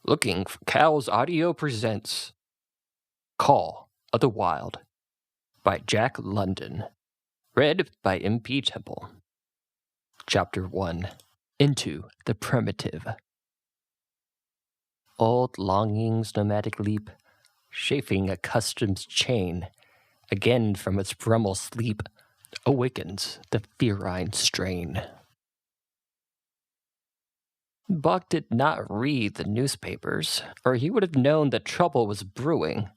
Looking for Cows Audio presents Call of the Wild by Jack London. Read by M.P. Temple. Chapter 1 Into the Primitive. Old longing's nomadic leap, chafing a custom's chain, again from its brummel sleep, awakens the ferine strain. Buck did not read the newspapers, or he would have known that trouble was brewing,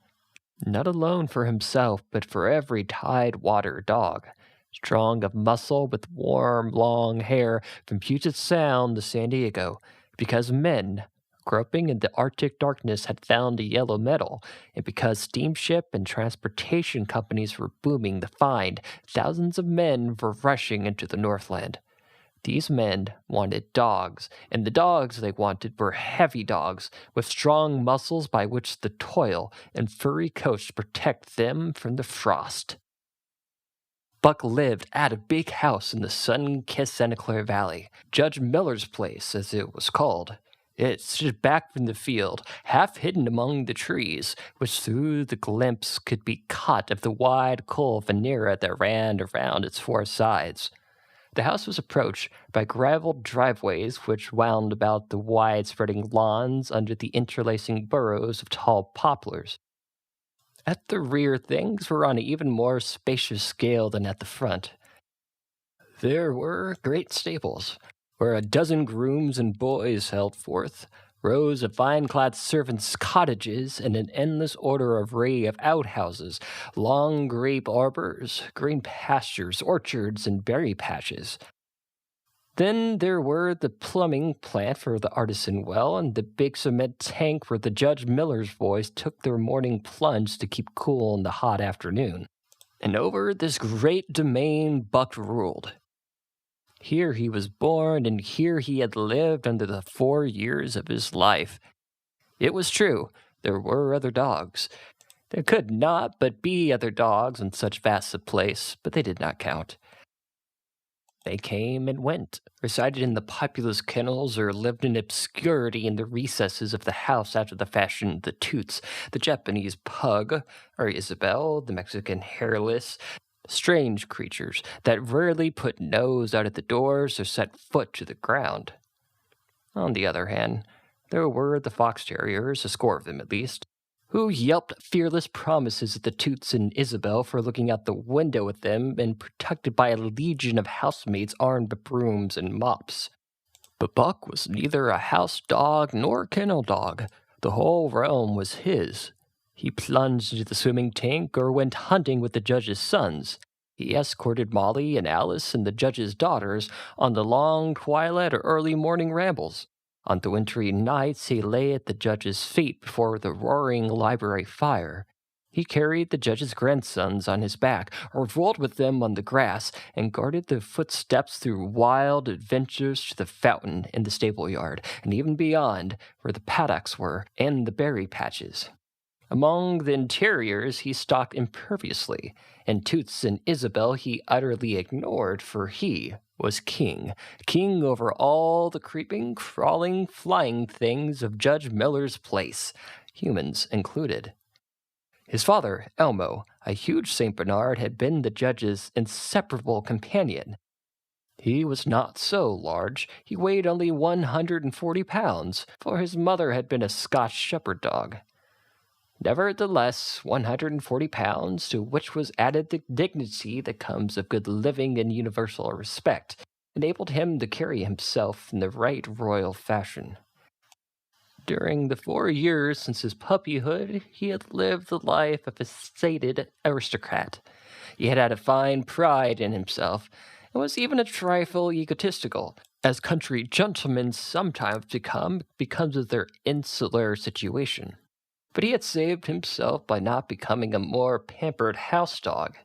not alone for himself, but for every Tidewater dog, strong of muscle with warm, long hair from Puget Sound to San Diego, because men, groping in the Arctic darkness, had found a yellow metal, and because steamship and transportation companies were booming the find, thousands of men were rushing into the Northland. These men wanted dogs, and the dogs they wanted were heavy dogs with strong muscles by which the toil and furry coats protect them from the frost. Buck lived at a big house in the sun-kissed Santa Clara Valley, Judge Miller's place, as it was called. It stood back from the field, half hidden among the trees, which through the glimpse could be caught of the wide coal veneera that ran around its four sides. The house was approached by graveled driveways which wound about the wide-spreading lawns under the interlacing burrows of tall poplars. At the rear, things were on an even more spacious scale than at the front. There were great stables, where a dozen grooms and boys held forth, rows of vine-clad servants' cottages, and an endless array of outhouses, long grape arbors, green pastures, orchards, and berry patches. Then there were the plumbing plant for the artisan well, and the big cement tank where the Judge Miller's boys took their morning plunge to keep cool in the hot afternoon. And over this great domain Buck ruled. Here he was born, and here he had lived under the 4 years of his life. It was true, there were other dogs. There could not but be other dogs in such vast a place, but they did not count. They came and went, resided in the populous kennels, or lived in obscurity in the recesses of the house after the fashion of the Toots, the Japanese pug, or Isabel, the Mexican hairless, strange creatures that rarely put nose out at the doors or set foot to the ground. On the other hand, there were the fox terriers, a score of them at least, who yelped fearless promises at the Toots and Isabel for looking out the window at them and protected by a legion of housemaids armed with brooms and mops. But Buck was neither a house dog nor a kennel dog. The whole realm was his. He plunged into the swimming tank or went hunting with the judge's sons. He escorted Molly and Alice and the judge's daughters on the long twilight or early morning rambles. On the wintry nights he lay at the judge's feet before the roaring library fire. He carried the judge's grandsons on his back, or rolled with them on the grass, and guarded their footsteps through wild adventures to the fountain in the stable yard, and even beyond, where the paddocks were, and the berry patches. Among the interiors he stalked imperviously, and Toots and Isabel he utterly ignored, for he was king over all the creeping, crawling, flying things of Judge Miller's place, humans included. His father, Elmo, a huge St. Bernard, had been the judge's inseparable companion. He was not so large. He weighed only 140 pounds, for his mother had been a Scotch shepherd dog. Nevertheless, 140 pounds, to which was added the dignity that comes of good living and universal respect, enabled him to carry himself in the right royal fashion. During the 4 years since his puppyhood, he had lived the life of a sated aristocrat. He had a fine pride in himself, and was even a trifle egotistical, as country gentlemen sometimes become because of their insular situation. But he had saved himself by not becoming a more pampered house dog.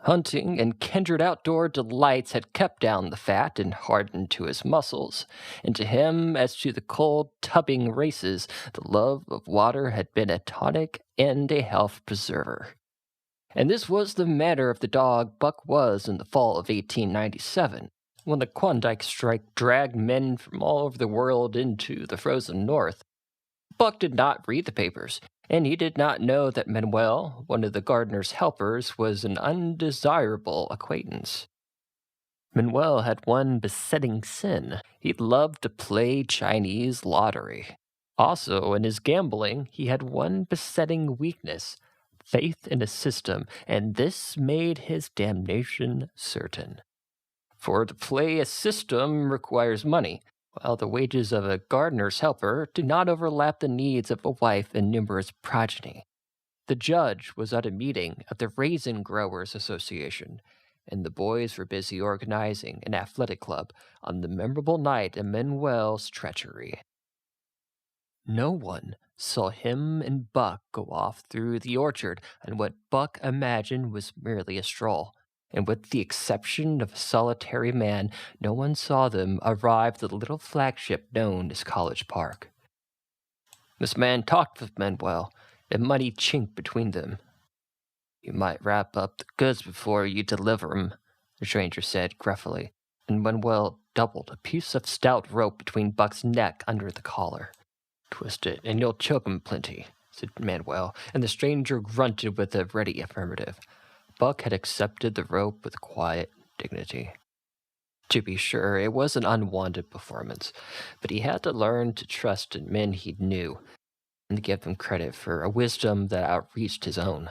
Hunting and kindred outdoor delights had kept down the fat and hardened to his muscles, and to him, as to the cold tubbing races, the love of water had been a tonic and a health preserver. And this was the manner of the dog Buck was in the fall of 1897, when the Klondike strike dragged men from all over the world into the frozen north. Buck did not read the papers, and he did not know that Manuel, one of the gardener's helpers, was an undesirable acquaintance. Manuel had one besetting sin. He loved to play Chinese lottery. Also, in his gambling, he had one besetting weakness: faith in a system, and this made his damnation certain. For to play a system requires money, while the wages of a gardener's helper do not overlap the needs of a wife and numerous progeny. The judge was at a meeting of the Raisin Growers Association, and the boys were busy organizing an athletic club on the memorable night of Manuel's treachery. No one saw him and Buck go off through the orchard on what Buck imagined was merely a stroll, and with the exception of a solitary man, no one saw them arrive at the little flagship known as College Park. This man talked with Manuel, a muddy chink between them. "You might wrap up the goods before you deliver 'em," the stranger said gruffly, and Manuel doubled a piece of stout rope between Buck's neck under the collar. "Twist it, and you'll choke 'em plenty," said Manuel, and the stranger grunted with a ready affirmative. Buck had accepted the rope with quiet dignity. To be sure, it was an unwanted performance, but he had to learn to trust in men he knew, and to give them credit for a wisdom that outreached his own.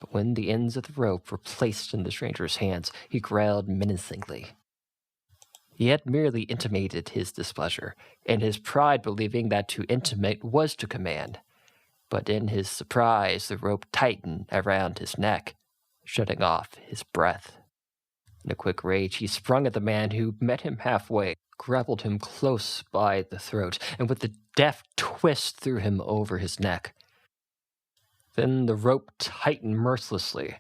But when the ends of the rope were placed in the stranger's hands, he growled menacingly. He had merely intimated his displeasure, and his pride believing that to intimate was to command. But in his surprise, the rope tightened around his neck, shutting off his breath. In a quick rage, he sprung at the man who met him halfway, grappled him close by the throat, and with a deft twist threw him over his neck. Then the rope tightened mercilessly,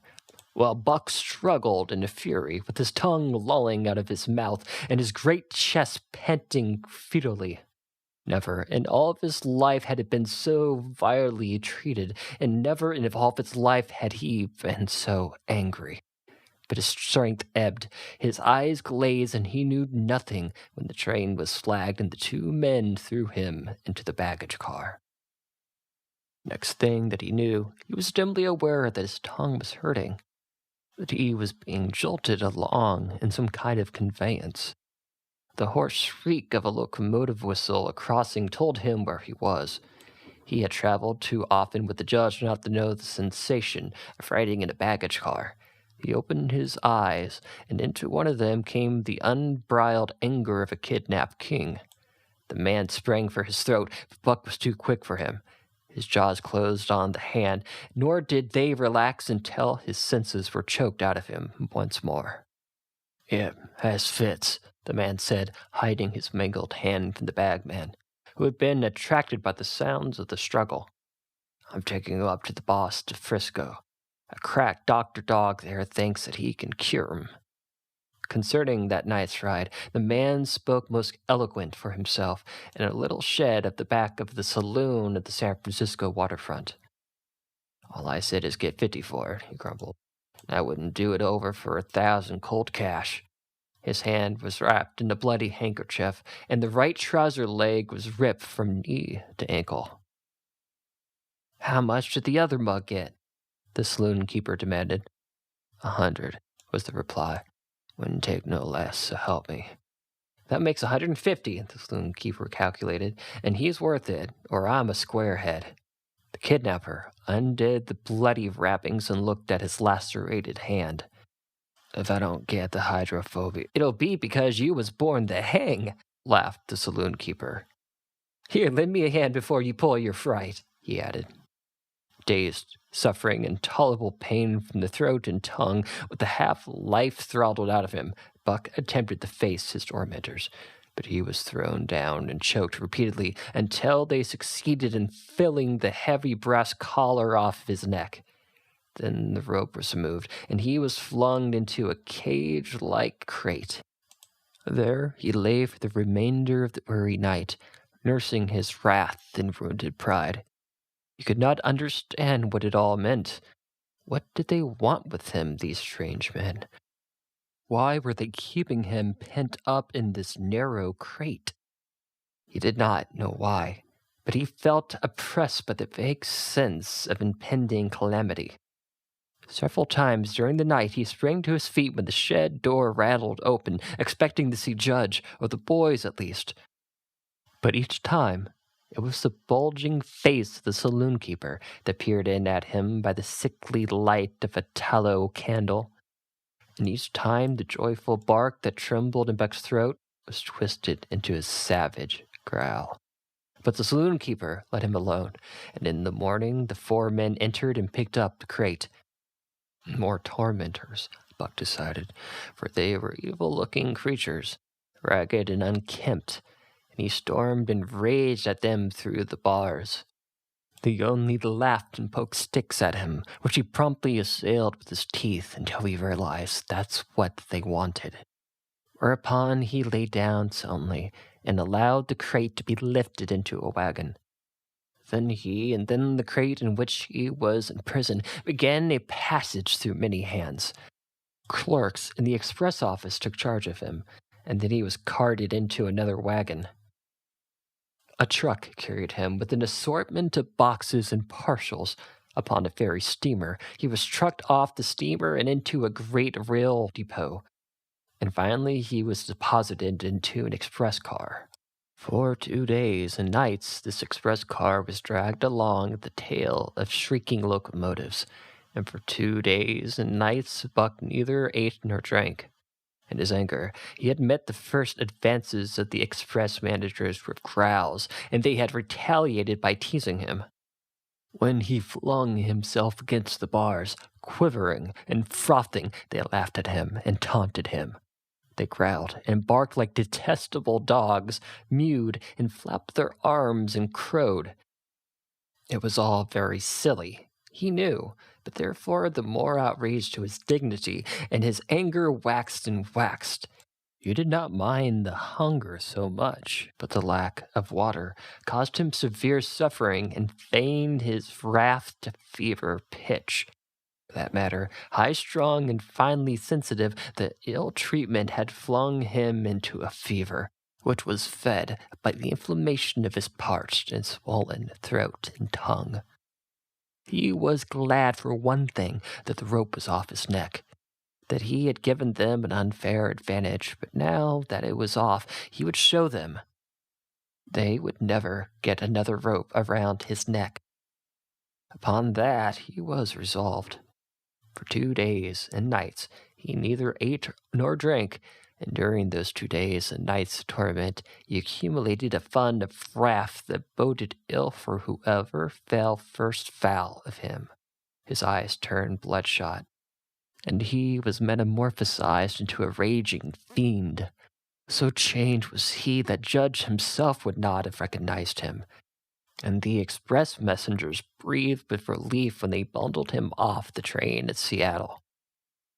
while Buck struggled in a fury, with his tongue lolling out of his mouth and his great chest panting futilely. Never in all of his life had it been so vilely treated, and never in all of its life had he been so angry. But his strength ebbed, his eyes glazed, and he knew nothing when the train was flagged and the two men threw him into the baggage car. Next thing that he knew, he was dimly aware that his tongue was hurting, that he was being jolted along in some kind of conveyance. The hoarse shriek of a locomotive whistle a crossing told him where he was. He had traveled too often with the judge not to know the sensation of riding in a baggage car. He opened his eyes, and into one of them came the unbridled anger of a kidnapped king. The man sprang for his throat, but Buck was too quick for him. His jaws closed on the hand, nor did they relax until his senses were choked out of him once more. "It has fits," the man said, hiding his mangled hand from the bagman, who had been attracted by the sounds of the struggle. "I'm taking him up to the boss to Frisco. A crack doctor dog there thinks that he can cure him." Concerning that night's ride, the man spoke most eloquent for himself in a little shed at the back of the saloon at the San Francisco waterfront. "All I said is get 50 for it," he grumbled. "I wouldn't do it over for 1,000 cold cash." His hand was wrapped in a bloody handkerchief, and the right trouser leg was ripped from knee to ankle. "How much did the other mug get?" the saloon keeper demanded. 100, was the reply. "Wouldn't take no less, so help me." "That makes 150, the saloon keeper calculated, "and he's worth it, or I'm a squarehead." The kidnapper undid the bloody wrappings and looked at his lacerated hand. "If I don't get the hydrophobia, it'll be because you was born to hang," laughed the saloon keeper. "Here, lend me a hand before you pull your fright," he added. Dazed, suffering intolerable pain from the throat and tongue, with the half-life throttled out of him, Buck attempted to face his tormentors, but he was thrown down and choked repeatedly until they succeeded in filling the heavy brass collar off his neck. Then the rope was removed, and he was flung into a cage-like crate. There he lay for the remainder of the weary night, nursing his wrath and wounded pride. He could not understand what it all meant. What did they want with him, these strange men? Why were they keeping him pent up in this narrow crate? He did not know why, but he felt oppressed by the vague sense of impending calamity. Several times during the night he sprang to his feet when the shed door rattled open, expecting to see Judge, or the boys at least. But each time, it was the bulging face of the saloon keeper that peered in at him by the sickly light of a tallow candle. And each time the joyful bark that trembled in Buck's throat was twisted into a savage growl. But the saloon keeper let him alone, and in the morning the 4 men entered and picked up the crate. More tormentors, Buck decided, for they were evil-looking creatures, ragged and unkempt, and he stormed and raged at them through the bars. They only laughed and poked sticks at him, which he promptly assailed with his teeth until he realized that's what they wanted. Whereupon he lay down soundly and allowed the crate to be lifted into a wagon. Then he, and then the crate in which he was imprisoned, began a passage through many hands. Clerks in the express office took charge of him, and then he was carted into another wagon. A truck carried him with an assortment of boxes and parcels. Upon a ferry steamer, he was trucked off the steamer and into a great rail depot. And finally he was deposited into an express car. For 2 days and nights, this express car was dragged along at the tail of shrieking locomotives, and for 2 days and nights Buck neither ate nor drank. In his anger, he had met the first advances of the express managers with growls, and they had retaliated by teasing him. When he flung himself against the bars, quivering and frothing, they laughed at him and taunted him. They growled and barked like detestable dogs, mewed and flapped their arms and crowed. It was all very silly, he knew, but therefore the more outrage to his dignity, and his anger waxed and waxed. He did not mind the hunger so much, but the lack of water caused him severe suffering and faned his wrath to fever pitch. For that matter, high-strung and finely sensitive, the ill treatment had flung him into a fever, which was fed by the inflammation of his parched and swollen throat and tongue. He was glad for one thing that the rope was off his neck, that he had given them an unfair advantage, but now that it was off, he would show them. They would never get another rope around his neck. Upon that he was resolved. For 2 days and nights he neither ate nor drank, and during those 2 days and nights of torment he accumulated a fund of wrath that boded ill for whoever fell first foul of him. His eyes turned bloodshot, and he was metamorphosized into a raging fiend. So changed was he that Judge himself would not have recognized him, and the express messengers breathed with relief when they bundled him off the train at Seattle.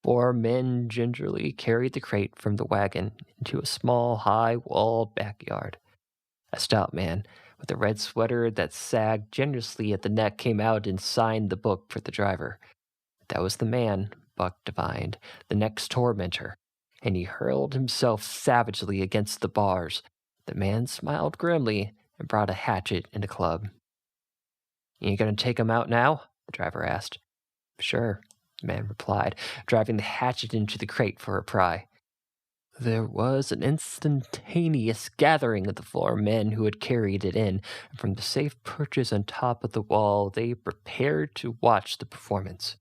4 men gingerly carried the crate from the wagon into a small, high-walled backyard. A stout man with a red sweater that sagged generously at the neck came out and signed the book for the driver. That was the man, Buck divined, the next tormentor, and he hurled himself savagely against the bars. The man smiled grimly and brought a hatchet and a club. "You gonna take him out now?" the driver asked. "Sure," the man replied, driving the hatchet into the crate for a pry. There was an instantaneous gathering of the 4 men who had carried it in, and from the safe perches on top of the wall they prepared to watch the performance.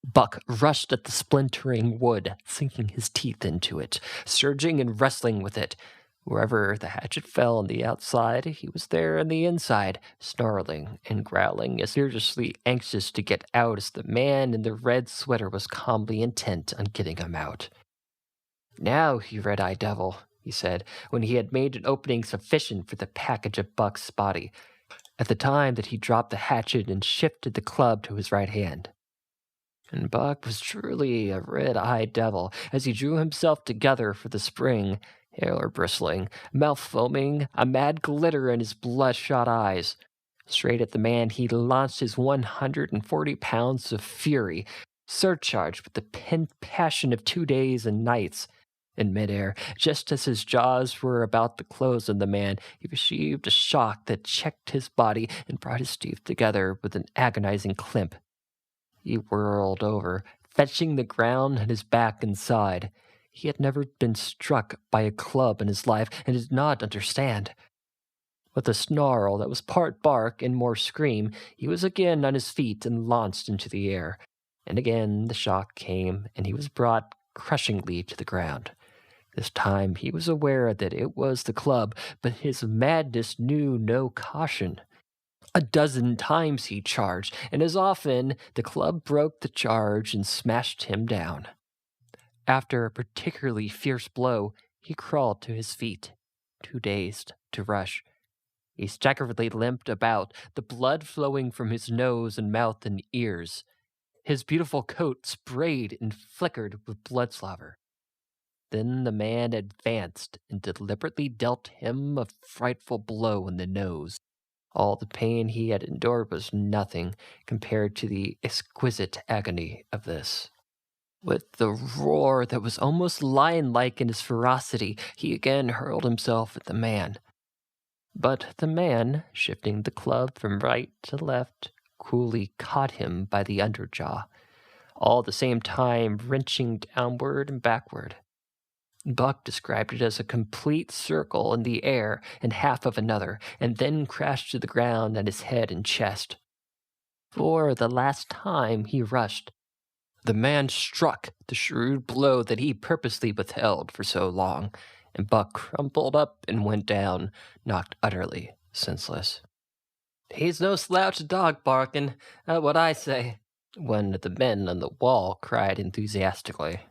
Buck rushed at the splintering wood, sinking his teeth into it, surging and wrestling with it. Wherever the hatchet fell on the outside, he was there on the inside, snarling and growling, as furiously anxious to get out as the man in the red sweater was calmly intent on getting him out. "Now, you red-eyed devil," he said, when he had made an opening sufficient for the package of Buck's body, at the time that he dropped the hatchet and shifted the club to his right hand. And Buck was truly a red-eyed devil, as he drew himself together for the spring, hair bristling, mouth foaming, a mad glitter in his bloodshot eyes. Straight at the man he launched his 140 pounds of fury, surcharged with the pent passion of 2 days and nights. In midair, just as his jaws were about to close on the man, he received a shock that checked his body and brought his teeth together with an agonizing climp. He whirled over, fetching the ground and his back inside. He had never been struck by a club in his life and did not understand. With a snarl that was part bark and more scream, he was again on his feet and launched into the air. And again the shock came, and he was brought crushingly to the ground. This time he was aware that it was the club, but his madness knew no caution. 12 times he charged, and as often the club broke the charge and smashed him down. After a particularly fierce blow, he crawled to his feet, too dazed to rush. He staggeringly limped about, the blood flowing from his nose and mouth and ears. His beautiful coat sprayed and flickered with blood slaver. Then the man advanced and deliberately dealt him a frightful blow in the nose. All the pain he had endured was nothing compared to the exquisite agony of this. With the roar that was almost lion-like in his ferocity, he again hurled himself at the man. But the man, shifting the club from right to left, coolly caught him by the underjaw, all at the same time wrenching downward and backward. Buck described it as a complete circle in the air and half of another, and then crashed to the ground on his head and chest. For the last time he rushed. The man struck the shrewd blow that he purposely withheld for so long, and Buck crumpled up and went down, knocked utterly senseless. "He's no slouch dog barking, what I say," one of the men on the wall cried enthusiastically.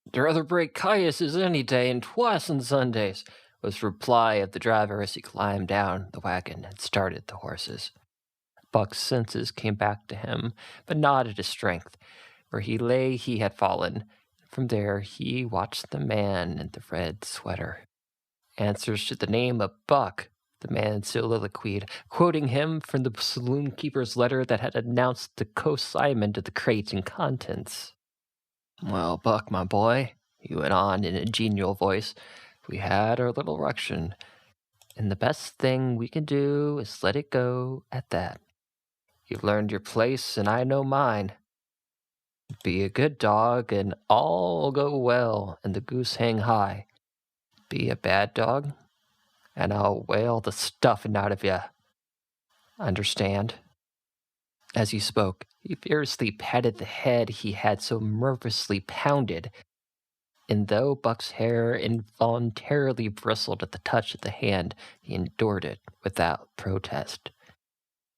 "I'd rather break cayuses any day and twice on Sundays," was the reply of the driver as he climbed down the wagon and started the horses. Buck's senses came back to him, but not at his strength. Where he lay he had fallen. From there he watched the man in the red sweater. "Answers to the name of Buck," the man soliloquied, quoting him from the saloon-keeper's letter that had announced the co-assignment of the crate and contents. "Well, Buck, my boy," he went on in a genial voice, "we had our little ruction, and the best thing we can do is let it go at that. You've learned your place, and I know mine. Be a good dog, and all'll go well, and the goose hang high. Be a bad dog, and I'll whale the stuffing out of you. Understand?" As he spoke, he fiercely patted the head he had so nervously pounded, and though Buck's hair involuntarily bristled at the touch of the hand, he endured it without protest.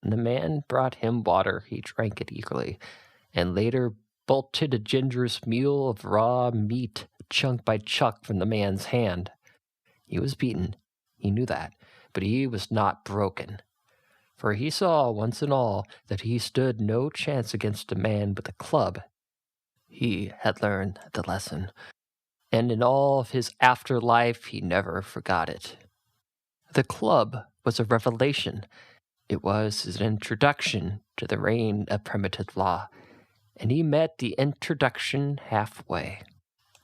When the man brought him water, he drank it eagerly, and later bolted a ginger's meal of raw meat chunk by chunk from the man's hand. He was beaten, he knew that, but he was not broken. For he saw once and all that he stood no chance against a man with a club. He had learned the lesson, and in all of his afterlife he never forgot it. The club was a revelation. It was his introduction to the reign of primitive law, and he met the introduction halfway.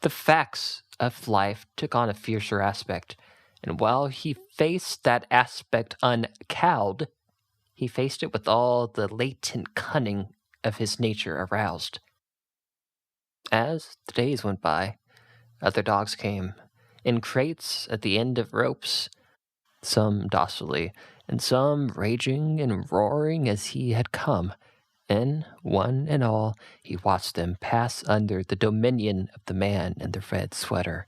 The facts of life took on a fiercer aspect, and while he faced that aspect uncowed, he faced it with all the latent cunning of his nature aroused. As the days went by, other dogs came, in crates at the end of ropes, some docilely, and some raging and roaring as he had come, and one and all he watched them pass under the dominion of the man in the red sweater.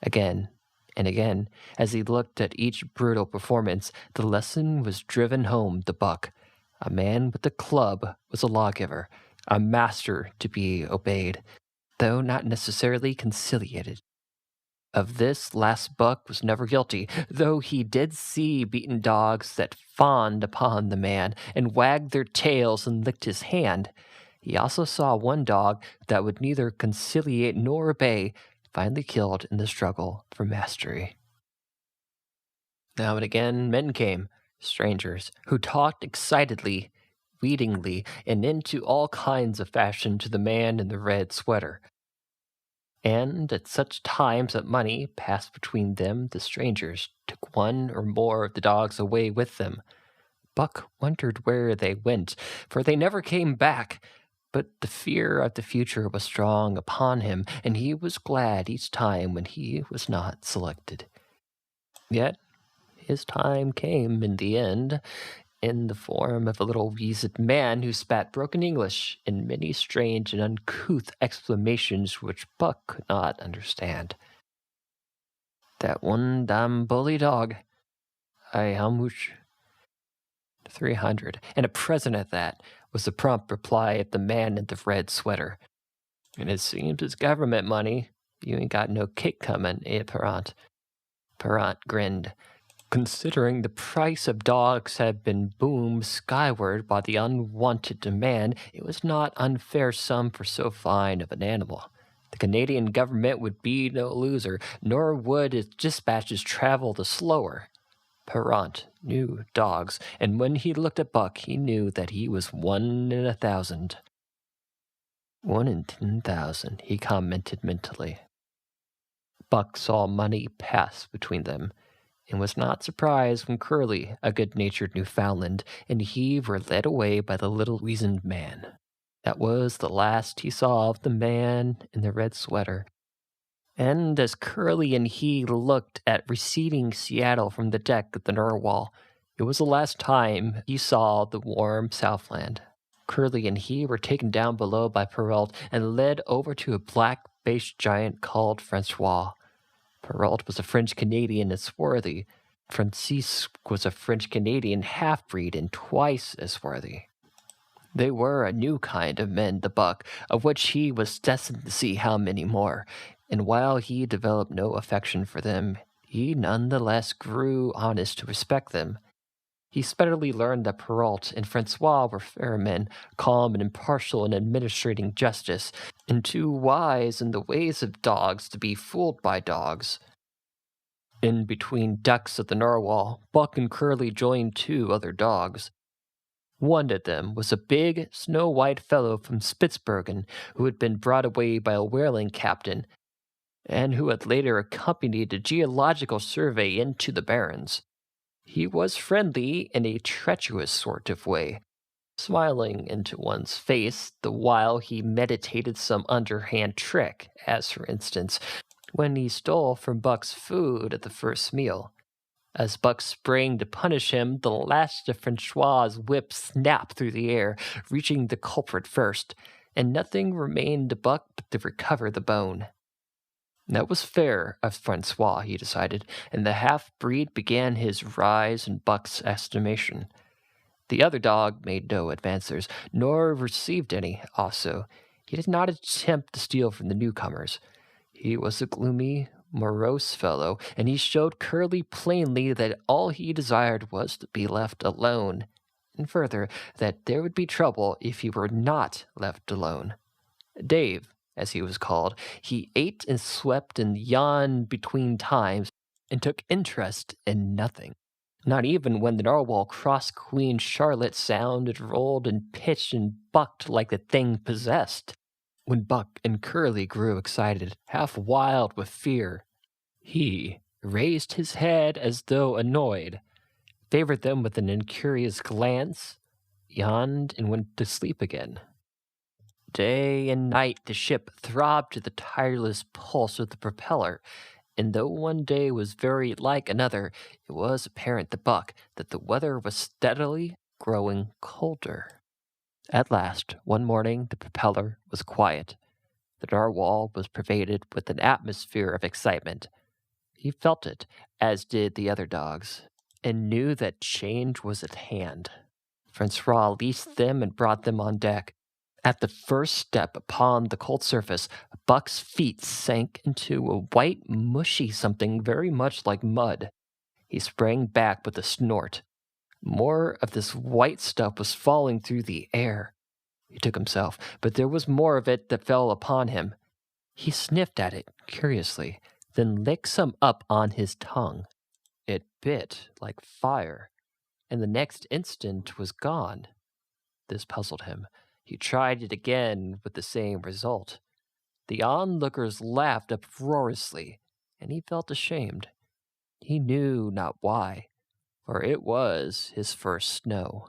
Again and again, as he looked at each brutal performance, the lesson was driven home to Buck. A man with a club was a lawgiver, a master to be obeyed, though not necessarily conciliated. Of this last Buck was never guilty, though he did see beaten dogs that fawned upon the man and wagged their tails and licked his hand. He also saw one dog that would neither conciliate nor obey, finally killed in the struggle for mastery. Now and again men came, strangers, who talked excitedly, leadingly, and into all kinds of fashion to the man in the red sweater. And at such times that money passed between them, the strangers took one or more of the dogs away with them. Buck wondered where they went, for they never came back. But the fear of the future was strong upon him, and he was glad each time when he was not selected. Yet his time came in the end, in the form of a little weazened man who spat broken English in many strange and uncouth exclamations which Buck could not understand. "That one damn bully dog. How much?" 300, and a present at that, was the prompt reply of the man in the red sweater. "And it seems it's government money. You ain't got no kick coming, Parent?" Parent grinned. Considering the price of dogs had been boomed skyward by the unwanted demand, it was not unfair sum for so fine of an animal. The Canadian government would be no loser, nor would its dispatches travel the slower. Parent knew dogs, and when he looked at Buck, he knew that he was 1 in 1,000. 1 in 10,000, he commented mentally. Buck saw money pass between them, and was not surprised when Curly, a good-natured Newfoundland, and he were led away by the little weazened man. That was the last he saw of the man in the red sweater. And as Curly and he looked at receding Seattle from the deck of the Narwhal, it was the last time he saw the warm Southland. Curly and he were taken down below by Perrault and led over to a black-faced giant called Francois. Perrault was a French-Canadian and swarthy. Francisque was a French-Canadian half-breed and twice as swarthy. They were a new kind of men, the Buck, of which he was destined to see how many more. And while he developed no affection for them, he nonetheless grew honest to respect them. He speedily learned that Perrault and Francois were fair men, calm and impartial in administrating justice, and too wise in the ways of dogs to be fooled by dogs. In between decks of the Narwhal, Buck and Curly joined 2 other dogs. One of them was a big, snow-white fellow from Spitzbergen who had been brought away by a whaling captain, and who had later accompanied a geological survey into the Barrens. He was friendly in a treacherous sort of way, smiling into one's face the while he meditated some underhand trick, as for instance, when he stole from Buck's food at the first meal. As Buck sprang to punish him, the last of Francois' whip snapped through the air, reaching the culprit first, and nothing remained to Buck but to recover the bone. That was fair of Francois, he decided, and the half-breed began his rise in Buck's estimation. The other dog made no advances, nor received any, also. He did not attempt to steal from the newcomers. He was a gloomy, morose fellow, and he showed Curly plainly that all he desired was to be left alone, and further, that there would be trouble if he were not left alone. Dave, as he was called, he ate and slept and yawned between times, and took interest in nothing. Not even when the Narwhal crossed Queen Charlotte sounded, rolled, and pitched and bucked like the thing possessed. When Buck and Curly grew excited, half wild with fear, he raised his head as though annoyed, favored them with an incurious glance, yawned, and went to sleep again. Day and night the ship throbbed to the tireless pulse of the propeller, and though one day was very like another, it was apparent to Buck that the weather was steadily growing colder. At last, one morning, the propeller was quiet. The Narwhal was pervaded with an atmosphere of excitement. He felt it, as did the other dogs, and knew that change was at hand. Francois leased them and brought them on deck. At the first step upon the cold surface, Buck's feet sank into a white, mushy something very much like mud. He sprang back with a snort. More of this white stuff was falling through the air. He took himself, but there was more of it that fell upon him. He sniffed at it curiously, then licked some up on his tongue. It bit like fire, and the next instant was gone. This puzzled him. He tried it again with the same result. The onlookers laughed uproariously, and he felt ashamed. He knew not why, for it was his first snow.